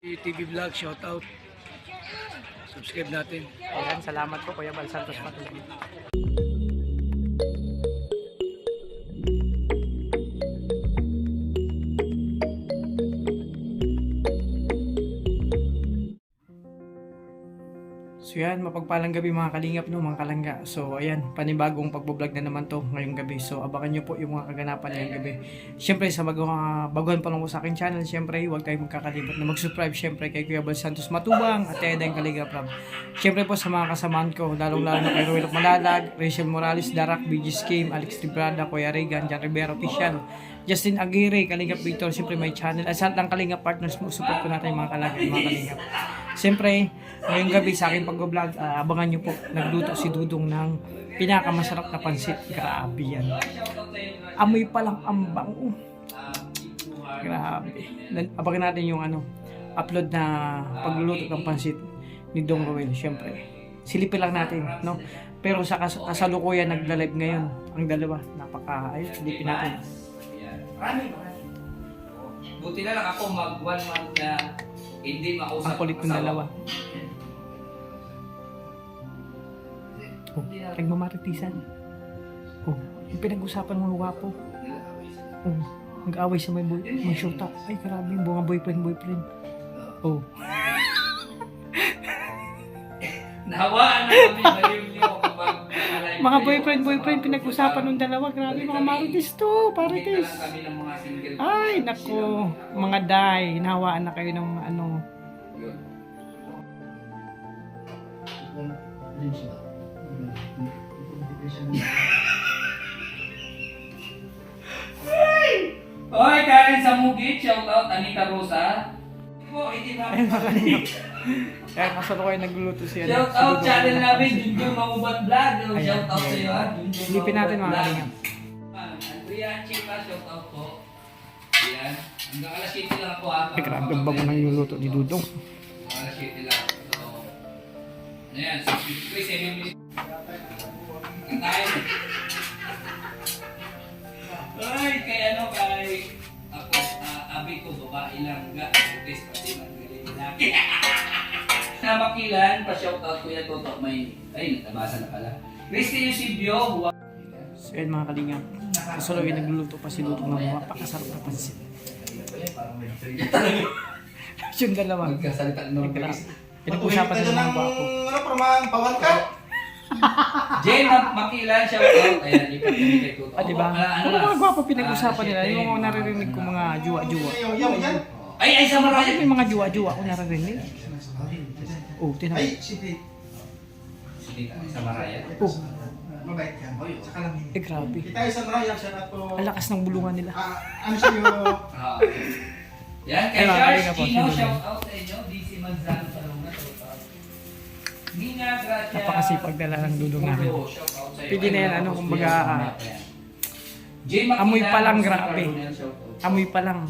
TV Vlog, shout out. Subscribe natin. Ayan, salamat po Kuya Bal Santos Patuloy. So yan, mapagpalang gabi mga kalingap no, mga kalangga. So ayan, panibagong pagbo-vlog na naman to ngayong gabi. So abangan nyo po yung mga kaganapan ngayong gabi. Siyempre sa baguhan pa lang po sa akin channel, siyempre huwag kayong magkakalimutan na mag-subscribe siyempre kay Kuya Bal Santos Matubang at Edeng Kalingap Rob. Siyempre po sa mga kasamaan ko, lalong-lalo na kay Ruel Malalag, Rachel Morales, Darak, BG Scheme, Alex Librada, Kuya Regan, Jan Rivera Official, Justin Aguirre, Kalingap Victor, siyempre may channel. At sa lahat ng Kalingap partners mo, support ko natin mga Kalingap. Siyempre, ngayong gabi sa aking pag-vlog, abangan nyo po, nagluto si Dudong ng pinakamasarap na pansit. Grabe yan. Amoy pa lang ang bango. Grabe. Abangan natin yung upload na pagluluto ng pansit ni Dong Roel. Siyempre, silipin lang natin, no? Pero sa kasalukuyan nagla-live ngayon, ang dalawa, ayun, silipin natin. Marami. Buti na lang ako mag 1 month na hindi mausap. Ang kulit ng dalawa. Oh, nagmamaritisan. Oh, yung pinag-usapan mo wapo. Oh, nag-away sa may syuta. Ay, grabe, yung mga boyfriend. Oh. Nahawaan na kami, maliw-liw kapag Mga boyfriend, pinag-usapan ng dalawa. Grabe, mga marites to, parites. kami ng mga single. Ay, nako, mga day, nahawaan na kayo ng Yun. Hoy, Karen Samugit, shout out Anita Rosa. Hindi ba? Ayun, makalingap. Kaya kasalukuyan nagluluto siya. Shout out channel namin, Junjun Mangubat Vlog. Shout out sa iyo, ha. Silipin natin mga kalingap. Andrea Chica, shout out po. Ayan. Hanggang alas 7 lang ako, ha. Ay, grabe ang bango ng niluluto ni Dudong. Alas 7 lang. So, ayan, 63, 7 minutes. Tayo. Ay, kay ako, abi ko, babae lang. Test pati magaling laki. Namakilan, pa-shoutout ko yan, Toto. Ay, natabasa na pala. Christy Eusebio. So yun mga kalingap. Kasalukuyan nagluluto pa si Dudong ng mapakasarap na pansit. Yung dalawa. Magkasalita ng Pinag-usapan ng mga bapo. Pawan ka? Jane Makilan, shoutout. Ayan, ipat kami kay Toto. Ah, diba? Ano mga gwapo pinag-usapan nila? Yung mga naririnig ko mga juwa-juwa. Ay, sa Maraya. Yung mga juwa-juwa ko naririnig. Oh, tinawag. Ay, sige. Sige, sa Maraya. Oh, Mabait yan. Saka lang hindi. grabe. Kita isa na yan siya na to. Ang lakas ng bulungan nila. Ano sa'yo? Yan, kay Ay, Charles mga Kino, kapatid. shoutout sa inyo. DC Manzano Salunga. Nina Gracia. Napakasipag dala ng Dudong namin. Shoutout sa iyo. Pwede na yan, kumbaga, Jane Makilan, amoy pa lang, Mr. grabe. Coronel, shoutout. Amoy pa lang.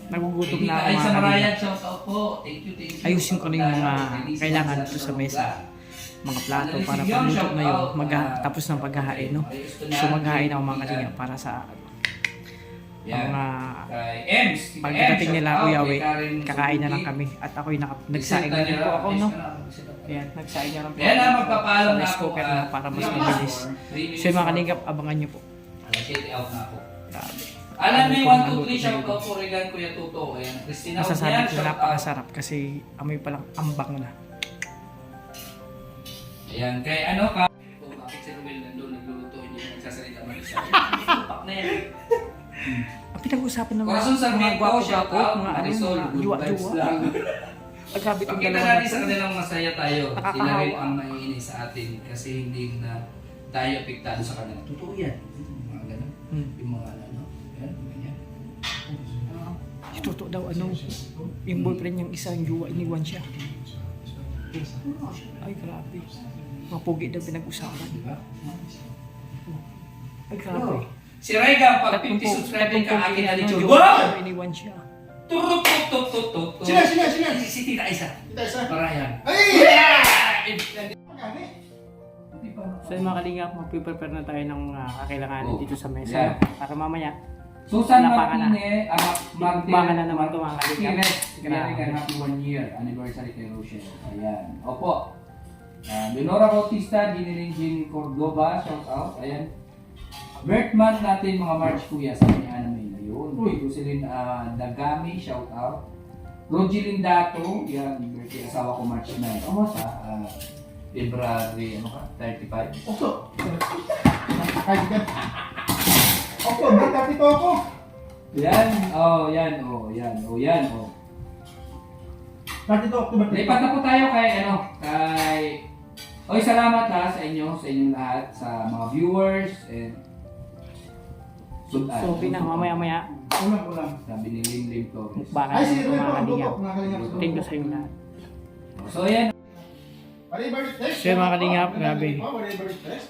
Nagugutom na ako Ay, sa mga Maraya, kalingap. shoutout po. Thank you. Ayusin ko na yung mga kailangan dito sa mesa. Mga plato para pagluto na yun. Tapos ng paghahain, no? So maghahain ako mga kalingap para sa mga Kay Ems. pagdating nila Kuyawi, kakain na lang kami. At ako'y nagsaing na rin po ako, no? Ayan, nagsaing na lang po. Yan na, magpapaalam na Rice ako. cooker na para mas mabilis. So yung mga kalingap, abangan nyo po. Shade out na ako. Grabe. Alam mo yung Ano 1, 2, 3, po, shout out po Regan Kuya Tuto. Ayan, Christina Masasabi Odian, ko shout out. napakasarap kasi amoy pa lang ambang na. Ayan, kay ka? Bakit si Ruel nandun nagluluto, hindi na nagsasalita man isa. Tupak na yan. Ang pinag-usapan ng Corazon Sarmiento, shout gwapo-gwapo, out. mga Marisol, mga good vibes juwa-juwa. lang. Ang grabe itong Pakita dalawa natin na sa to. kanilang masaya tayo. Sila Nakakahawa. rin ang naiinis sa atin kasi hindi na tayo apektado sa kanila. Totoo yan. Mga ganun. Yung mga yan, ganyan. Ito daw yung boyfriend niyang isa, yung juwa, iniwan siya. Ay grabe. Mga pugi daw pinag-usapan. Ay grabe. Si Regan, pag 50 subscriber ka, akin na ni Jojo. Wow! Iniwan siya. Turut-tut-tut-tut-tut. Sila. Si Tita Isa. Kita isa. Parayan. Ay! So yung mga kalingap, mag-prepare na tayo ng kakailanganin Oh. dito sa mesa. Yeah. Para mamaya, Susan Napakan na. Martinez, Baka na naman ito mga kalingap. Pires, Grabe. happy 1 year anniversary kay Rochelle. Ayan. Opo. Leonora Bautista, Jean Cordoba, shout out. Ayan. Birth month natin mga March kuya sa kanya namin ngayon. Jocelyn Dagami, shout out. Rogelyn Dato, yan, birthday asawa ko March 9. Sa February, 35. Opo. Opo, magkapito ako. Yan, yan. Bakit ito, October 30? Lipat na po tayo kay salamat sa inyong lahat, sa mga viewers and sudan. So, pinang mamaya-maya, Ulang. Sabi ni Lim Torres. baka Ay, na sige, ito mga Opo, kalingap. mga kalingap. Thank you sa inyo lahat. So, yan. So, mga kalingap, grabe.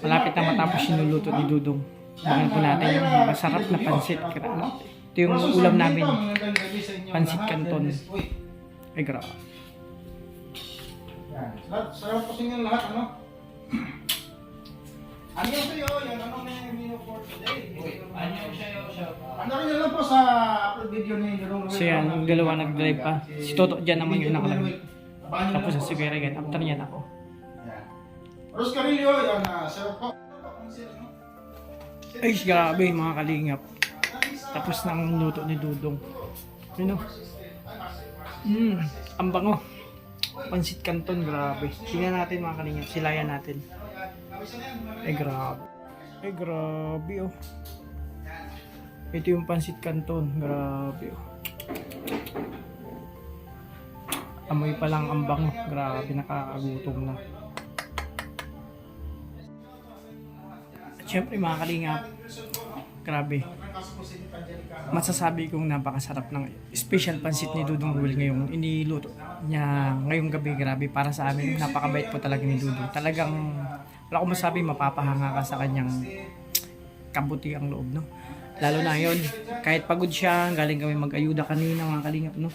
Malapit na matapos yung nuluto ni Dudong. Bangin po natin yung masarap na pansit. Ito yung ulam namin. Pansit Canton. Ay, grabe. Sarap po sa inyo lahat, ano? Ano yung sa'yo? Yan, ano na yung menu for today? Ano rin lang po sa upload video ni Dudong Ruel. So yan, yung dalawa nag-drive pa. Si Toto dyan naman yung nakalagay. Tapos sa Sigarigan, after yan ako. Rose Carillo, yan, sarap po. Ay, grabe mga kalingap. Tapos na ang luto ni Dudong. Yun o. Ang bango. Pansit Canton, grabe. Tingnan natin mga kalingap, silayan natin. Ay, grabe. Ay, grabe oh. Ito yung Pansit Canton, grabe oh. Amoy pa lang ang bango, grabe, nakakagutom na. At syempre mga kalingap, grabe. Masasabi kong napakasarap ng special pansit ni Dudong Ruel ngayong iniluto niya ngayong gabi. Grabe, para sa amin, napakabait po talaga ni Dudong. Talagang, wala ko masabi, mapapahanga ka sa kanyang kabutiang loob, no? Lalo na yun, kahit pagod siya, galing kami mag-ayuda kanina mga kalingap, no?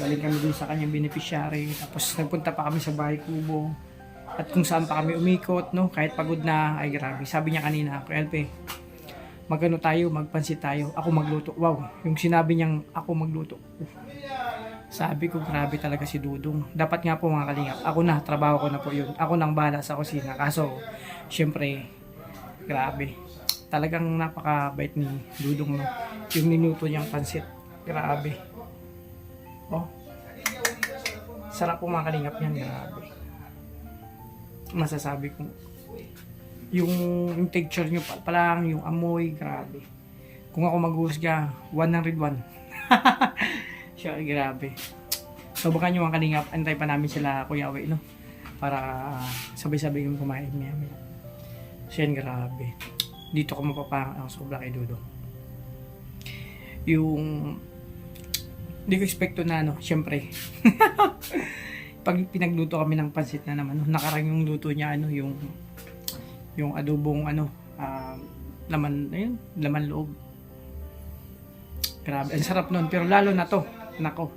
Galing kami dun sa kanyang beneficiary, tapos nagpunta pa kami sa Bahay Kubo, at kung saan pa kami umikot, no? Kahit pagod na, ay grabe. Sabi niya kanina, LP, magano tayo, magpansit tayo, ako magluto. Wow, yung sinabi niyang ako magluto. Sabi ko, grabe talaga si Dudong. Dapat nga po mga kalingap, ako na, trabaho ko na po yun. Ako nang bahala sa kusina. Kaso, syempre, grabe. Talagang napakabait ni Dudong, no? Yung niluto niyang pansit. Grabe. Oh. Sarap po mga kalingap yan, grabe. Masasabi ko, yung texture nyo pa lang, yung amoy, grabe. Kung ako maghuhusga, 101. Siya, grabe. So baka nyo mga kalingap, antay pa namin sila Kuya Awe, no? Para sabay-sabay yung kumain niya. So yan, grabe. Dito ko mapapang ang sobra kay Dudong. Yung hindi ko expecto na syempre. Pag pinagluto kami ng pansit na naman, nakarang yung luto niya, yung adobong laman loob. Grabe, ang sarap nun. Pero lalo na to, nako,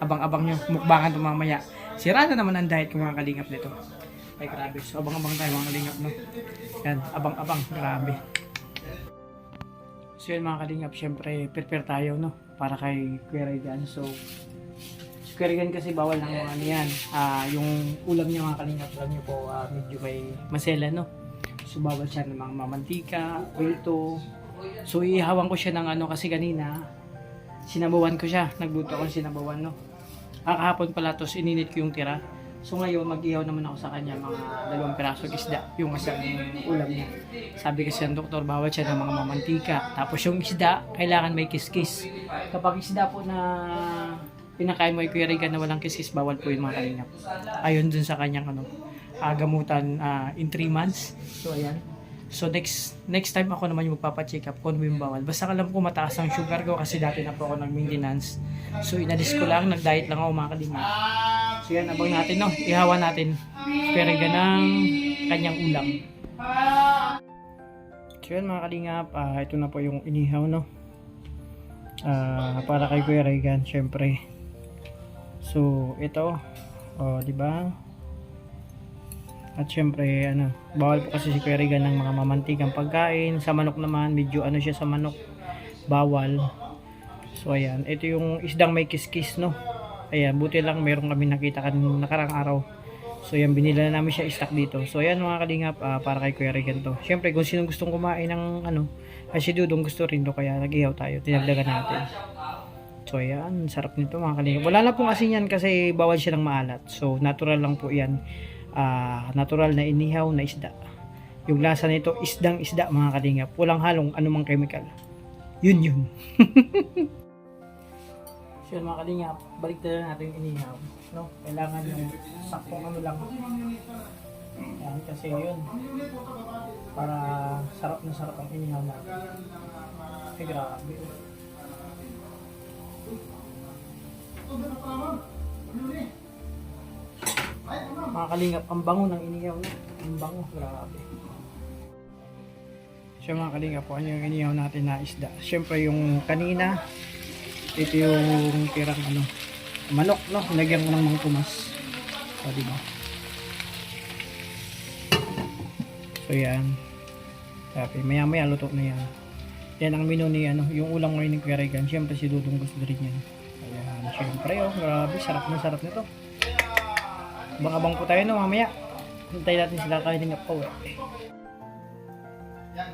abang-abang nyo, mukbangan to mamaya. Sira na naman ang diet ko mga kalingap nito. Ay grabe, so abang-abang tayo mga kalingap, no? Yan, abang-abang, grabe. So yan mga kalingap, syempre prepare tayo, no? Para kay Kuya Regan. So Kuya Regan kasi bawal ng mga ano yan. Yung ulam niya mga kalingap, alam niyo po, medyo may masela, no? So bawal siya ng mga mamantika, oil to. So ihawan ko siya ng kasi kanina, sinabawan ko siya. Nagluto ako ng sinabawan, no? Kahapon pala to, ininit ko yung tira. So ngayon, mag-ihaw naman ako sa kanya mga 2 pirasong isda, yung isang ulam niya. Sabi kasi ng doktor, bawal siya ng mga mamantika. Tapos yung isda, kailangan may kiskis. Kapag isda po na pinakain mo ay Kuya Regan na walang kiskis, bawal po yung mga kalingap. Ayon dun sa kanyang gamutan in 3 months. So ayan. So next time ako naman yung magpapacheck up kung yung bawal. Basta alam ko mataas ang sugar ko kasi dati na po ako nag-maintenance. So inalis ko lang, nag-diet lang ako mga kalingap. So yan, abang natin, no? Ihawa natin. Kuya Regan ng kanyang ulam. So yan mga kalingap, ito na po yung inihaw, no? Para kay Kuya Regan, syempre. So ito, di ba? At syempre, bawal po kasi si Kuya Regan ng mga mamantikang pagkain. Sa manok naman, medyo siya sa manok. bawal. So ayan, ito yung isdang may kiskis, no. Ayan, buti lang meron kami nakita kanina nakarang araw. So yan, binila na namin siya stock dito. So ayan mga kalingap, para kay Kuya Regan to. Siyempre kung sino gustong kumain ng ano, ay si Dudong gusto rin to, kaya nag-ihaw tayo, tinagdagan natin. So ayan, sarap nito mga kalingap. Wala na pong asin yan kasi bawal siya ng maalat. So natural lang po yan. Natural na inihaw na isda. Yung lasa nito, isdang isda mga kalingap. Walang halong anumang chemical. Yun. So yun mga kalingap, balik na natin yung inihaw. No? Kailangan yung saktong ano lang. Yan, kasi yun. Para sarap na sarap ang inihaw natin. Ay grabe. Mga kalingap, ang bango ng inihaw na. Ang bango, grabe. So mga kalingap, ano yung inihaw natin na isda? Siyempre yung kanina, ito yung tirang ano, manok, no? Lagyan ko ng mga tumas. So, diba? So yan. Sabi, maya luto na yan. Yan ang menu ni ano, yung ulam ngayon ni Kuya Regan. Siyempre si Dudong gusto rin yan. Ayan, siyempre oh, grabe, sarap na sarap nito. Abang-abang po tayo no mamaya. Hintay natin sila kalingap po eh. Yan,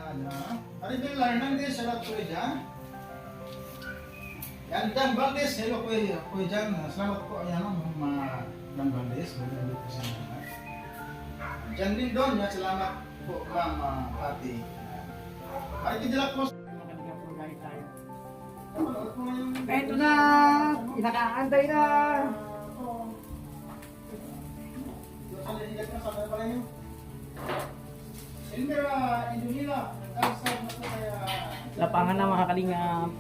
Maribel Hernandez, salamat po dyan. Yan, Dan Valdez, hello po dyan. Salamat po, yan mga Dan Valdez. Salamat po sa mga. Jan Lindon, yan, salamat po ma'am Pati. Maribel Dela po. Eto na! Inakaantay na! Lapangan na mga kalingap.